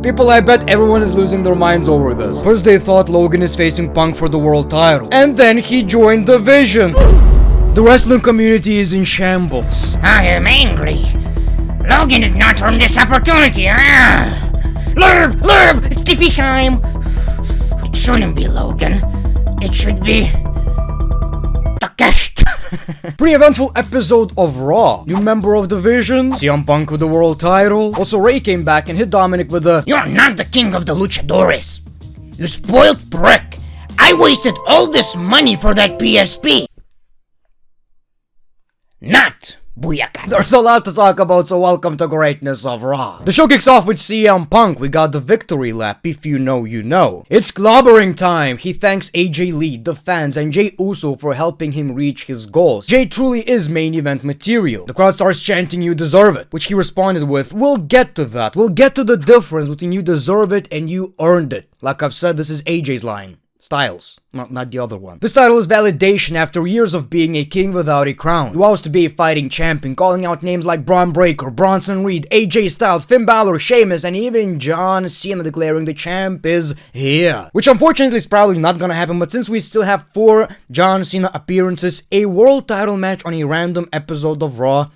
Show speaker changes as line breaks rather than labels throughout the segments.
People, I bet everyone is losing their minds over this. First they thought Logan is facing Punk for the world title, and then he joined the Vision. The wrestling community is in shambles.
I am angry. Logan did not earn this opportunity. Lerv, it's defeat time. It shouldn't be Logan. It should be Takeshi.
Pre-eventful episode of Raw. New member of the Vision, CM Punk with the world title. Also Rey came back and hit Dominik with the
You're not the king of the luchadores. You spoiled prick. I wasted all this money for that PSP. Not Booyaka.
There's a lot to talk about, so welcome to greatness of Raw. The show kicks off with CM Punk. We got the victory lap. If you know, you know. It's clobbering time. He thanks AJ Lee, the fans, and Jey Uso for helping him reach his goals. Jey truly is main event material. The crowd starts chanting, "You deserve it," which he responded with, "We'll get to that. We'll get to the difference between you deserve it and you earned it." Like I've said, this is AJ's line. Styles, not the other one. This title is validation after years of being a king without a crown. He vows to be a fighting champion, calling out names like Braun Breaker, Bronson Reed, AJ Styles, Finn Balor, Sheamus, and even John Cena declaring the champ is here. Which unfortunately is probably not gonna happen, but since we still have 4 John Cena appearances, a world title match on a random episode of Raw,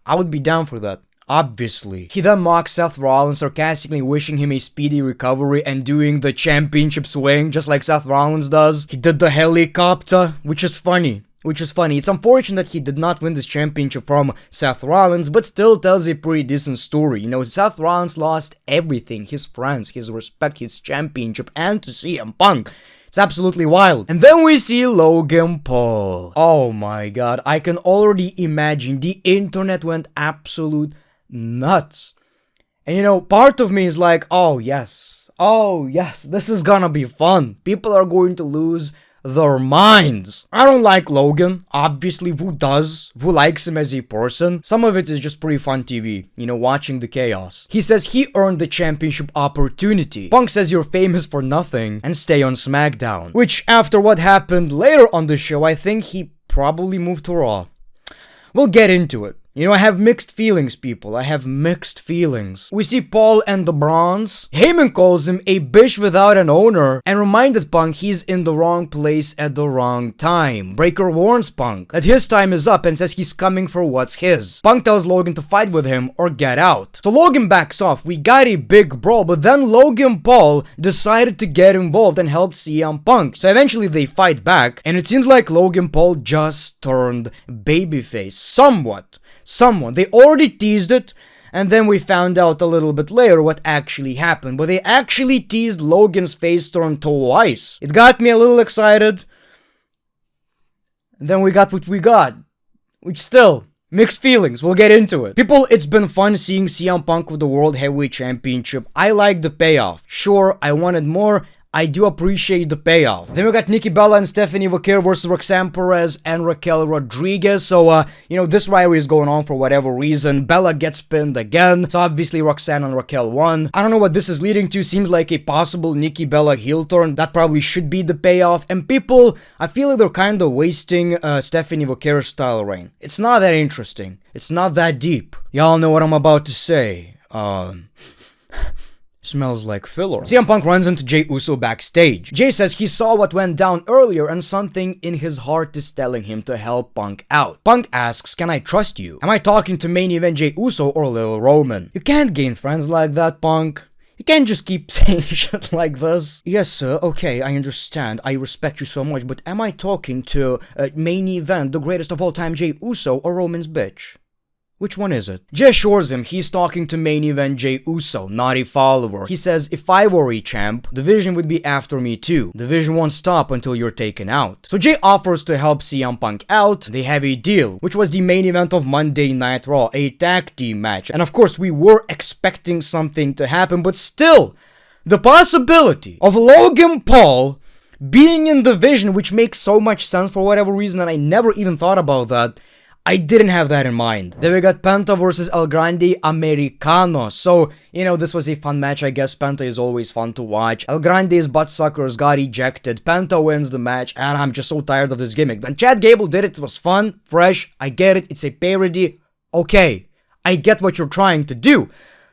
I would be down for that. Obviously. He then mocks Seth Rollins, sarcastically wishing him a speedy recovery and doing the championship swing just like Seth Rollins does. He did the helicopter, which is funny. It's unfortunate that he did not win this championship from Seth Rollins, but still tells a pretty decent story. You know, Seth Rollins lost everything. His friends, his respect, his championship, and to CM Punk. It's absolutely wild. And then we see Logan Paul. Oh my god, I can already imagine the internet went absolute nuts. And you know, part of me is like, oh yes, this is gonna be fun. People are going to lose their minds. I don't like Logan, obviously. Who does? Who likes him as a person? Some of it is just pretty fun TV, you know, watching the chaos. He says he earned the championship opportunity. Punk says you're famous for nothing and stay on SmackDown, which after what happened later on the show, I think he probably moved to Raw. We'll get into it. You know, I have mixed feelings, people. I have mixed feelings. We see Paul and the Bronze. Heyman calls him a bitch without an owner and reminded Punk he's in the wrong place at the wrong time. Breaker warns Punk that his time is up and says he's coming for what's his. Punk tells Logan to fight with him or get out. So Logan backs off. We got a big brawl, but then Logan Paul decided to get involved and help CM Punk. So eventually they fight back, and it seems like Logan Paul just turned babyface. Somewhat. They already teased it, and then we found out a little bit later what actually happened. But they actually teased Logan's face turn twice. It got me a little excited. And then we got what we got. Which still, mixed feelings. We'll get into it. People, it's been fun seeing CM Punk with the World Heavyweight Championship. I like the payoff. Sure, I wanted more. I do appreciate the payoff. Then we got Nikki Bella and Stephanie Vaquer versus Roxanne Perez and Raquel Rodriguez. So, you know, this rivalry is going on for whatever reason. Bella gets pinned again. So obviously Roxanne and Raquel won. I don't know what this is leading to. Seems like a possible Nikki Bella heel turn. That probably should be the payoff. And people, I feel like they're kind of wasting Stephanie Vaquer's style reign. It's not that interesting. It's not that deep. Y'all know what I'm about to say. Smells like filler. CM Punk runs into Jey Uso backstage. Jey says he saw what went down earlier and something in his heart is telling him to help Punk out. Punk asks, "Can I trust you? Am I talking to main event Jey Uso or Lil Roman?" You can't gain friends like that, Punk. You can't just keep saying shit like this. "Yes, sir, okay, I understand. I respect you so much, but am I talking to main event, the greatest of all time Jey Uso or Roman's bitch? Which one is it?" Jey assures him he's talking to main event Jey Uso, not a follower. He says, "If I were a champ, the Vision would be after me too. The Vision won't stop until you're taken out." So Jey offers to help CM Punk out. They have a deal, which was the main event of Monday Night Raw, a tag team match. And of course, we were expecting something to happen, but still, the possibility of Logan Paul being in the Vision, which makes so much sense for whatever reason, and I never even thought about that, I didn't have that in mind. Then we got Penta versus El Grande Americano. So, you know, this was a fun match, I guess. Penta is always fun to watch. El Grande's butt suckers got ejected. Penta wins the match, and I'm just so tired of this gimmick. When Chad Gable did it, it was fun, fresh. I get it. It's a parody. Okay, I get what you're trying to do.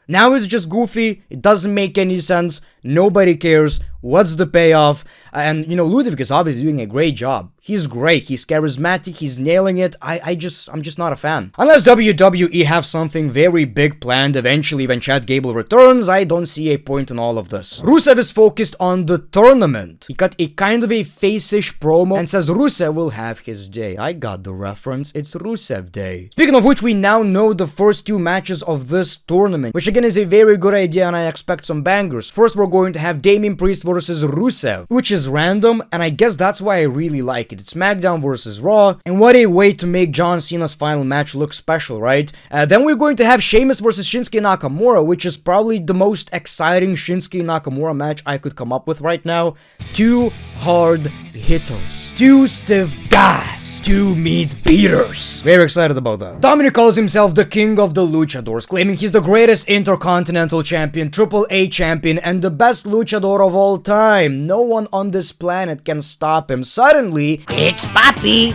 Now it's just goofy, it doesn't make any sense, nobody cares, what's the payoff? And, Ludwig is obviously doing a great job. He's great, he's charismatic, he's nailing it. I'm just not a fan. Unless WWE have something very big planned eventually when Chad Gable returns, I don't see a point in all of this. Rusev is focused on the tournament. He cut a kind of a face-ish promo and says Rusev will have his day. I got the reference, it's Rusev Day. Speaking of which, we now know the first 2 matches of this tournament, which again is a very good idea and I expect some bangers. First, we're going to have Damian Priest versus Rusev, which is random, and I guess that's why I really like it. It's SmackDown versus Raw, and what a way to make John Cena's final match look special, right? Then we're going to have Sheamus versus Shinsuke Nakamura, which is probably the most exciting Shinsuke Nakamura match I could come up with right now. 2 hard hitters. 2 stiff guys. 2 meat beaters. Very excited about that. Dominik calls himself the king of the luchadors, claiming he's the greatest intercontinental champion, AAA champion, and the best luchador of all time. No one on this planet can stop him. Suddenly,
It's Papi.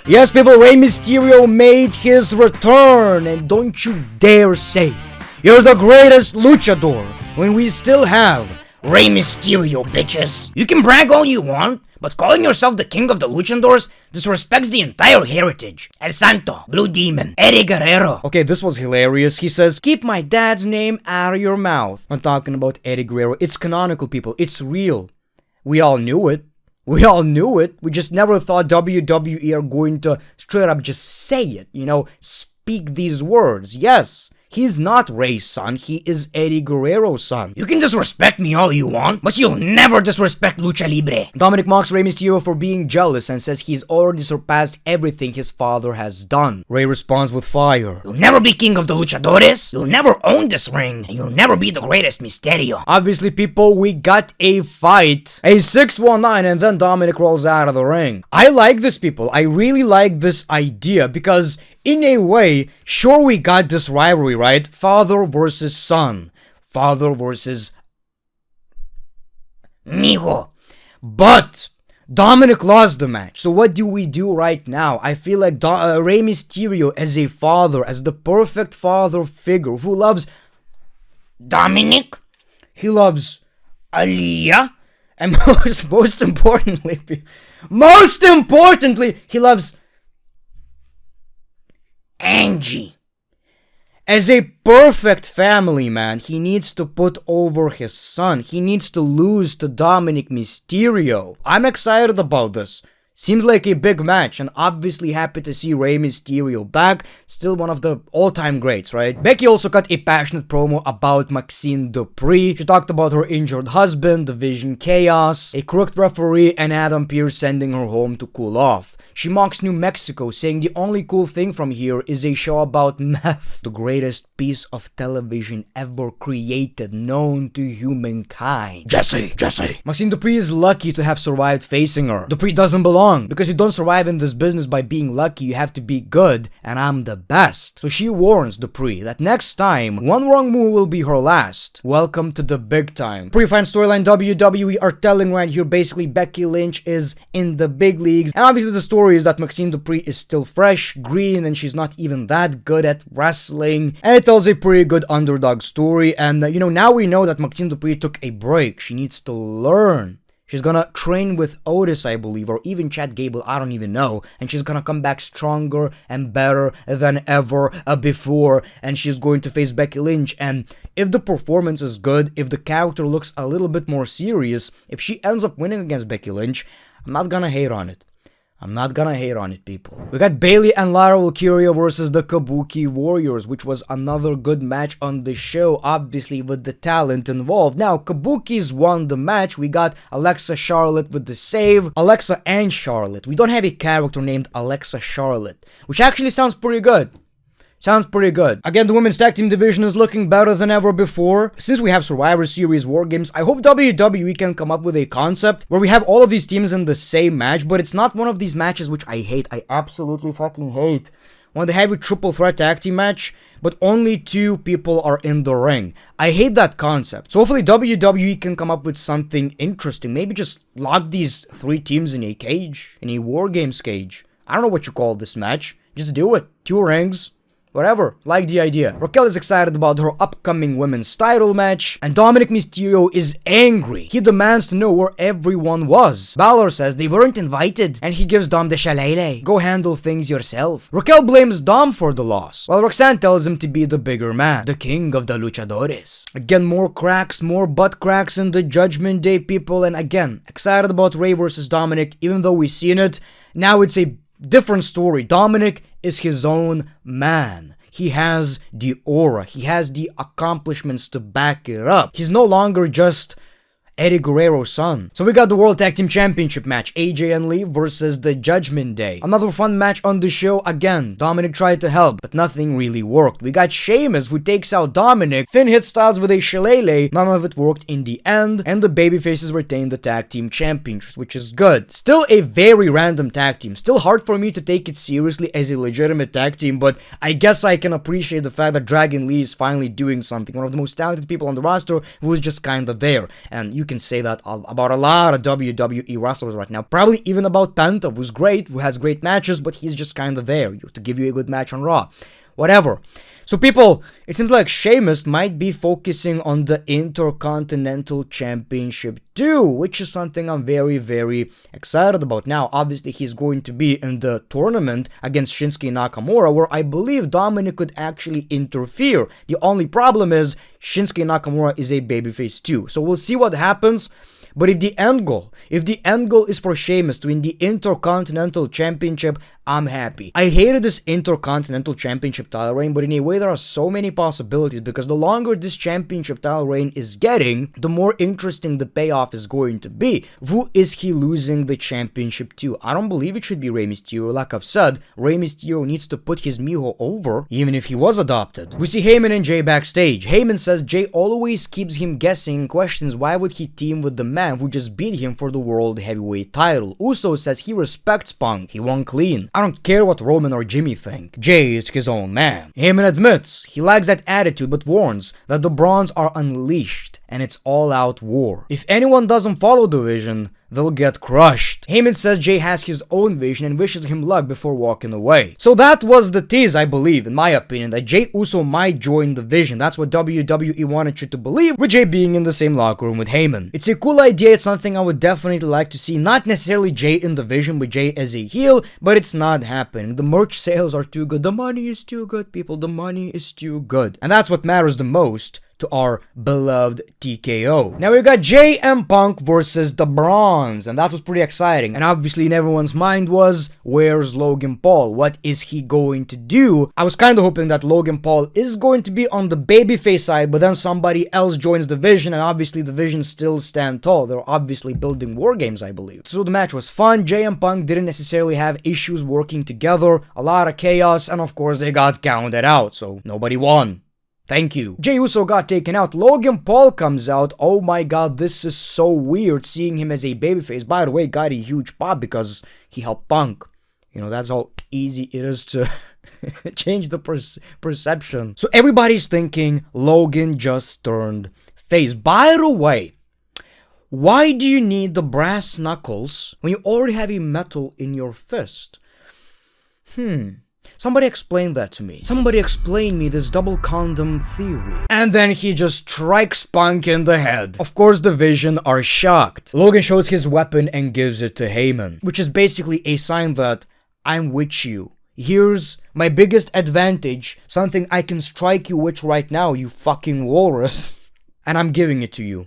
yes, people, Rey Mysterio made his return, and don't you dare say you're the greatest luchador when we still have
Rey Mysterio, bitches. You can brag all you want, but calling yourself the king of the luchadors disrespects the entire heritage. El Santo, Blue Demon, Eddie Guerrero.
Okay, this was hilarious. He says, keep my dad's name out of your mouth. I'm talking about Eddie Guerrero. It's canonical, people. It's real. We all knew it. We all knew it. We just never thought WWE are going to straight up just say it. Speak these words. Yes. He's not Rey's son, he is Eddie Guerrero's son.
You can disrespect me all you want, but you'll never disrespect Lucha Libre.
Dominik mocks Rey Mysterio for being jealous and says he's already surpassed everything his father has done. Rey responds with fire.
You'll never be king of the luchadores, you'll never own this ring, and you'll never be the greatest Mysterio.
Obviously, people, we got a fight. A 619, and then Dominik rolls out of the ring. I like this, people. I really like this idea because in a way, sure, we got this rivalry, right? Father versus son. Father versus
Mijo.
But Dominik lost the match. So what do we do right now? I feel like Rey Mysterio as a father, as the perfect father figure who loves
Dominik.
He loves
Aaliyah.
And most importantly, he loves
Angie.
As a perfect family man, he needs to put over his son. He needs to lose to Dominik Mysterio. I'm excited about this. Seems like a big match, and obviously happy to see Rey Mysterio back. Still one of the all-time greats, right? Becky also cut a passionate promo about Maxine Dupree. She talked about her injured husband, the Vision chaos, a crooked referee, and Adam Pearce sending her home to cool off. She mocks New Mexico, saying the only cool thing from here is a show about meth, the greatest piece of television ever created, known to humankind.
Jesse.
Maxine Dupree is lucky to have survived facing her. Dupree doesn't belong, because you don't survive in this business by being lucky, you have to be good, and I'm the best. So she warns Dupree that next time, one wrong move will be her last. Welcome to the big time. Pretty fine storyline WWE are telling right here. Basically, Becky Lynch is in the big leagues, and obviously the story is that Maxine Dupree is still fresh, green, and she's not even that good at wrestling, and it tells a pretty good underdog story. And now we know that Maxine Dupree took a break. She needs to learn. She's gonna train with Otis, I believe, or even Chad Gable, I don't even know, and she's gonna come back stronger and better than ever before, and she's going to face Becky Lynch. And if the performance is good, if the character looks a little bit more serious, if she ends up winning against Becky Lynch, I'm not gonna hate on it. I'm not gonna hate on it, people. We got Bayley and Lara Valkyria versus the Kabuki Warriors, which was another good match on the show, obviously with the talent involved. Now, Kabuki's won the match. We got Alexa Charlotte with the save. Alexa and Charlotte. We don't have a character named Alexa Charlotte, which actually sounds pretty good. Sounds pretty good. Again, the women's tag team division is looking better than ever before. Since we have Survivor Series War Games, I hope WWE can come up with a concept where we have all of these teams in the same match, but it's not one of these matches which I hate. I absolutely fucking hate. When they have a triple threat tag team match, but only 2 people are in the ring. I hate that concept. So hopefully WWE can come up with something interesting. Maybe just lock these 3 teams in a cage, in a War Games cage. I don't know what you call this match. Just do it. 2 rings. whatever, like the idea. Raquel is excited about her upcoming women's title match, and Dominik Mysterio is angry. He demands to know where everyone was. Balor says they weren't invited, and he gives Dom the shillelagh. Go handle things yourself. Raquel blames Dom for the loss, while Roxanne tells him to be the bigger man, the king of the luchadores. Again, more cracks, more butt cracks in the Judgment Day, people, and again, excited about Rey versus Dominik, even though we've seen it. Now it's a different story. Dominik is his own man. He has the aura. He has the accomplishments to back it up. He's no longer just Eddie Guerrero's son. So we got the World Tag Team Championship match, AJ and Lee versus the Judgment Day. Another fun match on the show. Again, Dominik tried to help, but nothing really worked. We got Sheamus, who takes out Dominik. Finn hit Styles with a shillelagh. None of it worked in the end, and the babyfaces retained the Tag Team Championships, which is good. Still a very random tag team. Still hard for me to take it seriously as a legitimate tag team, but I guess I can appreciate the fact that Dragon Lee is finally doing something. One of the most talented people on the roster who is just kinda there. And you can say that about a lot of WWE wrestlers right now. Probably even about Penta, who's great, who has great matches, but he's just kind of there to give you a good match on Raw. Whatever. So people, it seems like Sheamus might be focusing on the Intercontinental Championship too, which is something I'm very, very excited about. Now, obviously, he's going to be in the tournament against Shinsuke Nakamura, where I believe Dominik could actually interfere. The only problem is Shinsuke Nakamura is a babyface too. So we'll see what happens. But if the end goal is for Sheamus to win the Intercontinental Championship, I'm happy. I hated this Intercontinental Championship title reign, but in a way there are so many possibilities, because the longer this championship title reign is getting, the more interesting the payoff is going to be. Who is he losing the championship to? I don't believe it should be Rey Mysterio. Like I've said, Rey Mysterio needs to put his Miho over, even if he was adopted. We see Heyman and Jay backstage. Heyman says Jay always keeps him guessing and questions why would he team with the man who just beat him for the World Heavyweight title. Uso says he respects Punk. He won clean. I don't care what Roman or Jimmy think. Jay is his own man. Heyman admits he lacks that attitude, but warns that the Brawns are unleashed and it's all-out war. If anyone doesn't follow the vision, they'll get crushed. Heyman says Jay has his own vision and wishes him luck before walking away. So that was the tease, I believe, in my opinion, that Jay Uso might join the Vision. That's what WWE wanted you to believe, with Jay being in the same locker room with Heyman. It's a cool idea, it's something I would definitely like to see. Not necessarily Jay in the Vision with Jay as a heel, but it's not happening. The merch sales are too good. The money is too good, people. The money is too good. And that's what matters the most to our beloved TKO. Now we got JM Punk versus the Brawns, and that was pretty exciting. And obviously in everyone's mind was, where's Logan Paul? What is he going to do? I was kind of hoping that Logan Paul is going to be on the babyface side, but then somebody else joins the Vision, and obviously the Vision still stand tall. They're obviously building war games, I believe. So the match was fun. JM Punk didn't necessarily have issues working together. A lot of chaos, and of course they got counted out, so nobody won. Thank you. Jey Uso got taken out. Logan Paul comes out. Oh my god, this is so weird seeing him as a babyface. By the way, got a huge pop because he helped Punk. You know, that's how easy it is to change the perception. So everybody's thinking Logan just turned face. By the way, why do you need the brass knuckles when you already have a metal in your fist? Somebody explain that to me. Somebody explain me this double condom theory. And then he just strikes Punk in the head. Of course, the Vision are shocked. Logan shows his weapon and gives it to Heyman, which is basically a sign that I'm with you. Here's my biggest advantage, something I can strike you with right now, you fucking walrus. And I'm giving it to you.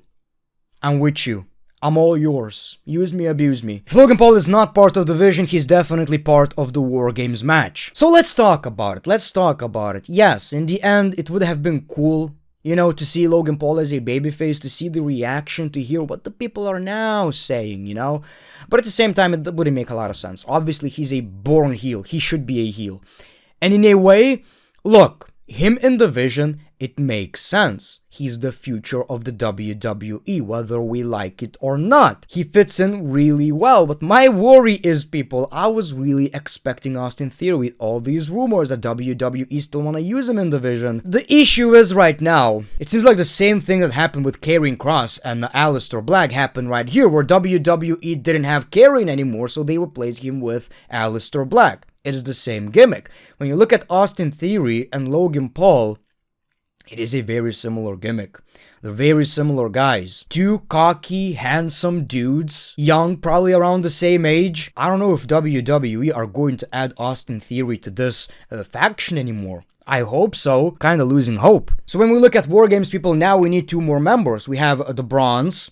I'm with you. I'm all yours. Use me, abuse me. If Logan Paul is not part of the Vision, he's definitely part of the War Games match. So let's talk about it. Yes, in the end, it would have been cool, you know, to see Logan Paul as a babyface, to see the reaction, to hear what the people are now saying, you know? But at the same time, it wouldn't make a lot of sense. Obviously, he's a born heel. He should be a heel. And in a way, look, him in the Vision, it makes sense. He's the future of the WWE, whether we like it or not. He fits in really well, but my worry is, people, I was really expecting Austin Theory with all these rumors that WWE still want to use him in the Vision. The issue is right now, it seems like the same thing that happened with Karrion Kross and Aleister Black happened right here, where WWE didn't have Karrion anymore, so they replaced him with Aleister Black. it is the same gimmick. When you look at Austin Theory and Logan Paul, it is a very similar gimmick. They're very similar guys. Two cocky, handsome dudes, young, probably around the same age. I don't know if WWE are going to add Austin Theory to this faction anymore. I hope so. Kinda losing hope. So when we look at War Games, people, now we need 2 more members. We have the Bronze,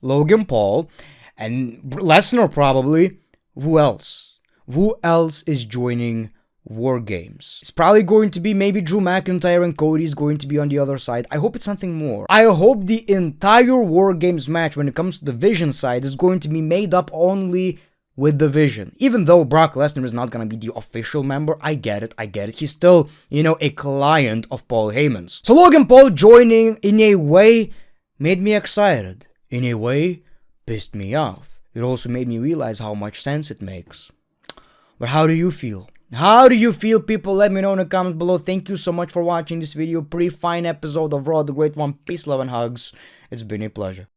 Logan Paul, and Lesnar probably. Who else? Who else is joining War Games? It's probably going to be maybe Drew McIntyre and Cody is going to be on the other side. I hope it's something more. I hope the entire War Games match when it comes to the Vision side is going to be made up only with the Vision. Even though Brock Lesnar is not going to be the official member, I get it. He's still, a client of Paul Heyman's. So Logan Paul joining in a way made me excited. In a way, pissed me off. It also made me realize how much sense it makes. But how do you feel? How do you feel, people? Let me know in the comments below. Thank you so much for watching this video. Pretty fine episode of Raw, the Great One. Peace, love, and hugs. It's been a pleasure.